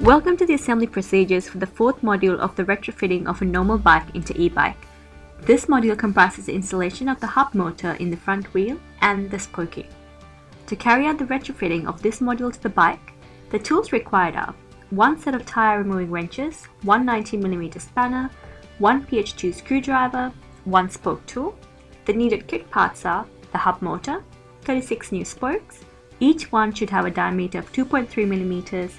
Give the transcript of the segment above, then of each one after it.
Welcome to the assembly procedures for the fourth module of the retrofitting of a normal bike into e-bike. This module comprises the installation of the hub motor in the front wheel and the spoking. To carry out the retrofitting of this module to the bike, the tools required are one set of tire removing wrenches, one 90mm spanner, one PH2 screwdriver, one spoke tool. The needed kit parts are the hub motor, 36 new spokes. Each one should have a diameter of 2.3mm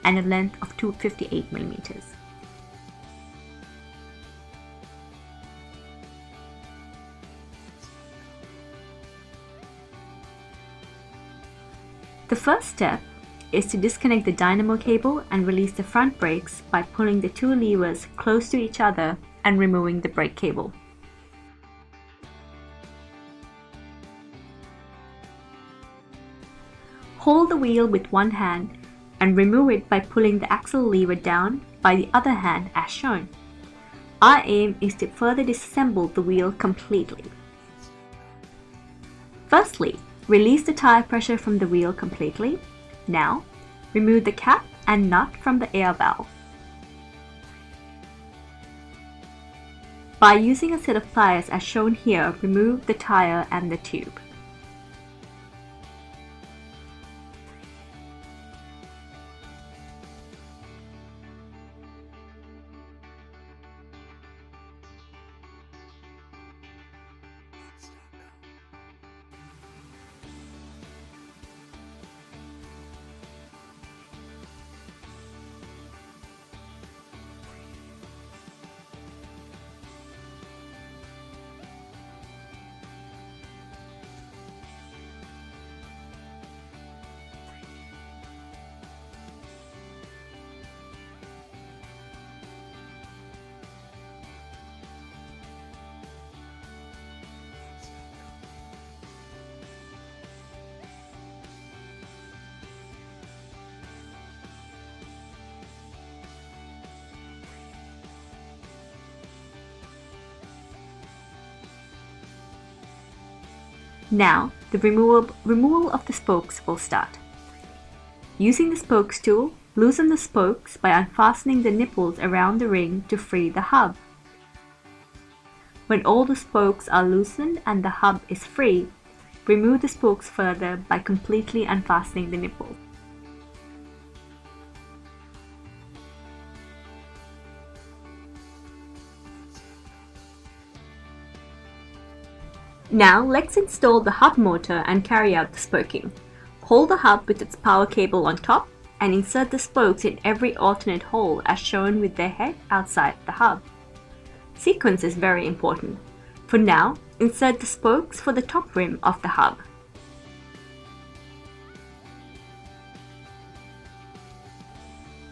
and a length of 258mm. The first step is to disconnect the dynamo cable and release the front brakes by pulling the two levers close to each other and removing the brake cable. Hold the wheel with one hand and remove it by pulling the axle lever down by the other hand as shown. Our aim is to further disassemble the wheel completely. Firstly, release the tire pressure from the wheel completely. Now, remove the cap and nut from the air valve. By using a set of pliers as shown here, remove the tire and the tube. Now, the removal of the spokes will start. Using the spokes tool, loosen the spokes by unfastening the nipples around the ring to free the hub. When all the spokes are loosened and the hub is free, remove the spokes further by completely unfastening the nipples. Now let's install the hub motor and carry out the spoking. Hold the hub with its power cable on top and insert the spokes in every alternate hole as shown with their head outside the hub. Sequence is very important. For now, insert the spokes for the top rim of the hub.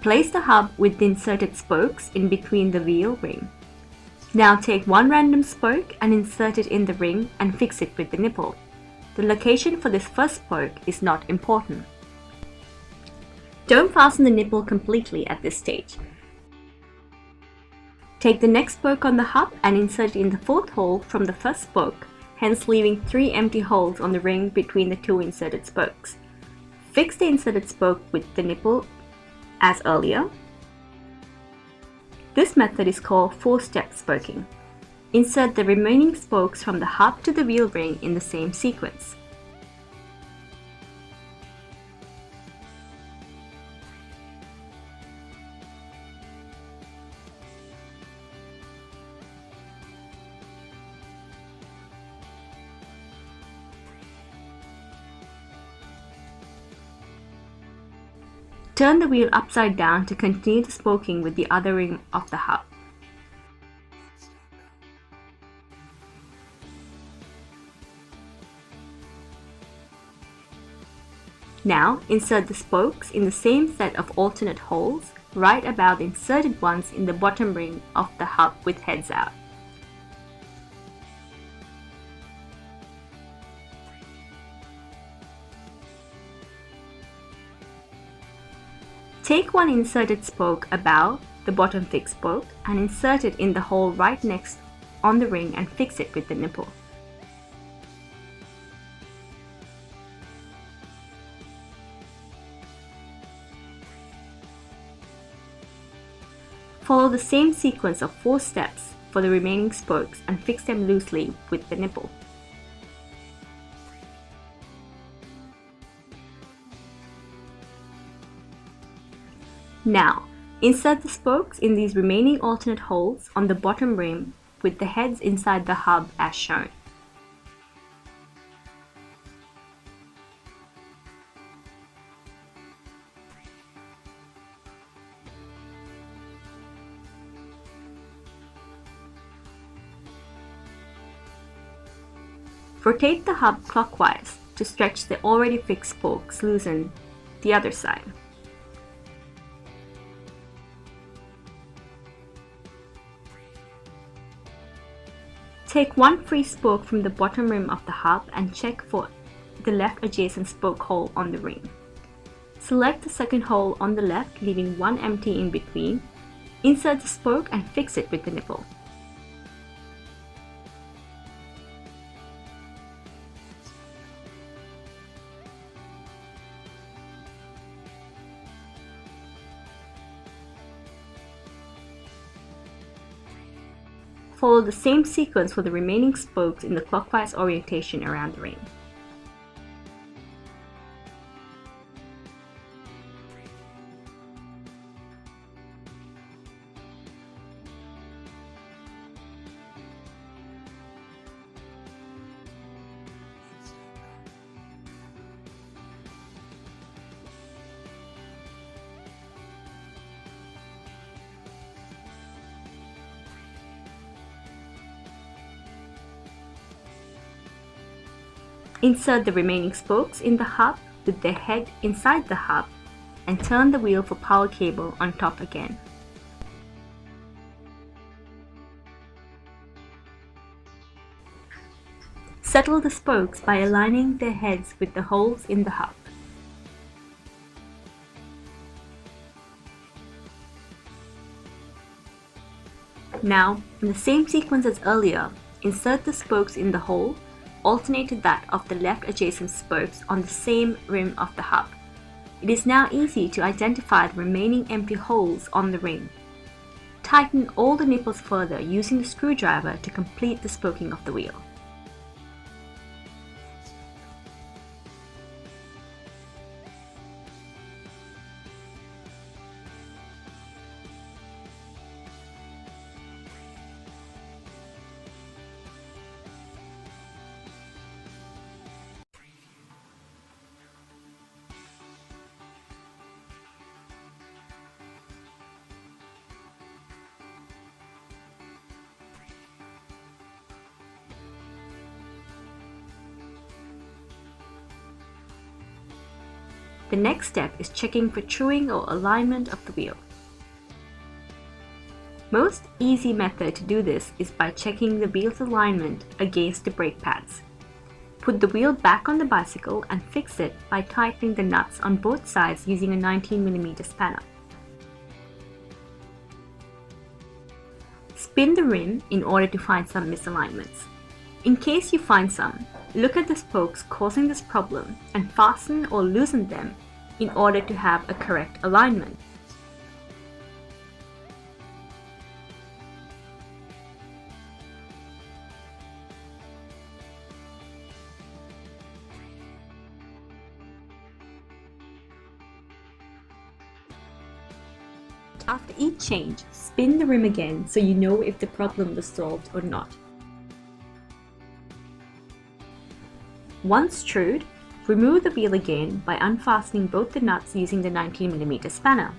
Place the hub with the inserted spokes in between the wheel ring. Now take one random spoke and insert it in the ring and fix it with the nipple. The location for this first spoke is not important. Don't fasten the nipple completely at this stage. Take the next spoke on the hub and insert it in the fourth hole from the first spoke, hence leaving 3 empty holes on the ring between the two inserted spokes. Fix the inserted spoke with the nipple as earlier. This method is called 4-step spoking. Insert the remaining spokes from the hub to the wheel ring in the same sequence. Turn the wheel upside down to continue the spoking with the other ring of the hub. Now insert the spokes in the same set of alternate holes right above the inserted ones in the bottom ring of the hub with heads out. Take one inserted spoke above the bottom fixed spoke and insert it in the hole right next on the ring and fix it with the nipple. Follow the same sequence of 4 steps for the remaining spokes and fix them loosely with the nipple. Now, insert the spokes in these remaining alternate holes on the bottom rim with the heads inside the hub as shown. Rotate the hub clockwise to stretch the already fixed spokes loosen the other side. Take one free spoke from the bottom rim of the hub and check for the left adjacent spoke hole on the ring. Select the second hole on the left, leaving one empty in between. Insert the spoke and fix it with the nipple. Follow the same sequence for the remaining spokes in the clockwise orientation around the ring. Insert the remaining spokes in the hub with their head inside the hub and turn the wheel for power cable on top again. Settle the spokes by aligning their heads with the holes in the hub. Now, in the same sequence as earlier, insert the spokes in the hole, alternate to that of the left adjacent spokes on the same rim of the hub. It is now easy to identify the remaining empty holes on the ring. Tighten all the nipples further using the screwdriver to complete the spoking of the wheel. The next step is checking for truing or alignment of the wheel. Most easy method to do this is by checking the wheel's alignment against the brake pads. Put the wheel back on the bicycle and fix it by tightening the nuts on both sides using a 19mm spanner. Spin the rim in order to find some misalignments. In case you find some, look at the spokes causing this problem and fasten or loosen them in order to have a correct alignment. After each change, spin the rim again so you know if the problem was solved or not. Once trued, remove the wheel again by unfastening both the nuts using the 19mm spanner.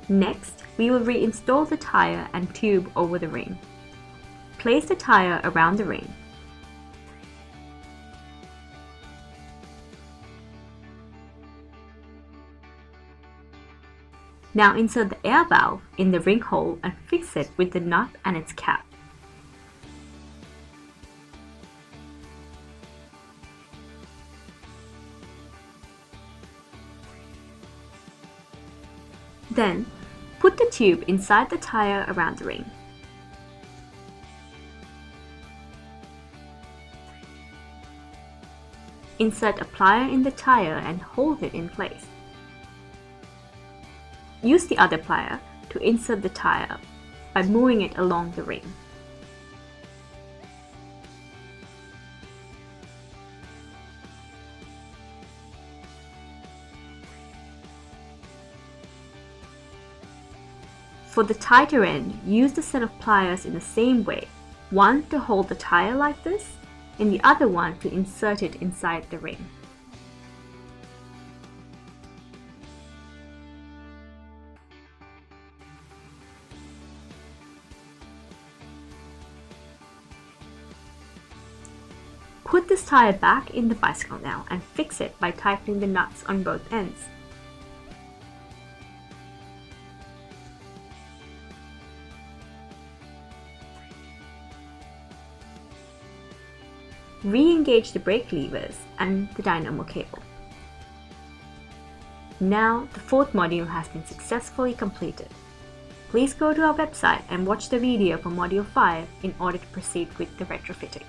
Next, we will reinstall the tire and tube over the ring. Place the tire around the ring. Now insert the air valve in the ring hole and fix it with the nut and its cap. Then, put the tube inside the tire around the ring. Insert a plier in the tire and hold it in place. Use the other plier to insert the tire by moving it along the ring. For the tighter end, use the set of pliers in the same way, one to hold the tire like this, and the other one to insert it inside the ring. Put this tire back in the bicycle now and fix it by tightening the nuts on both ends. Re-engage the brake levers and the dynamo cable. Now the fourth module has been successfully completed. Please go to our website and watch the video for Module 5 in order to proceed with the retrofitting.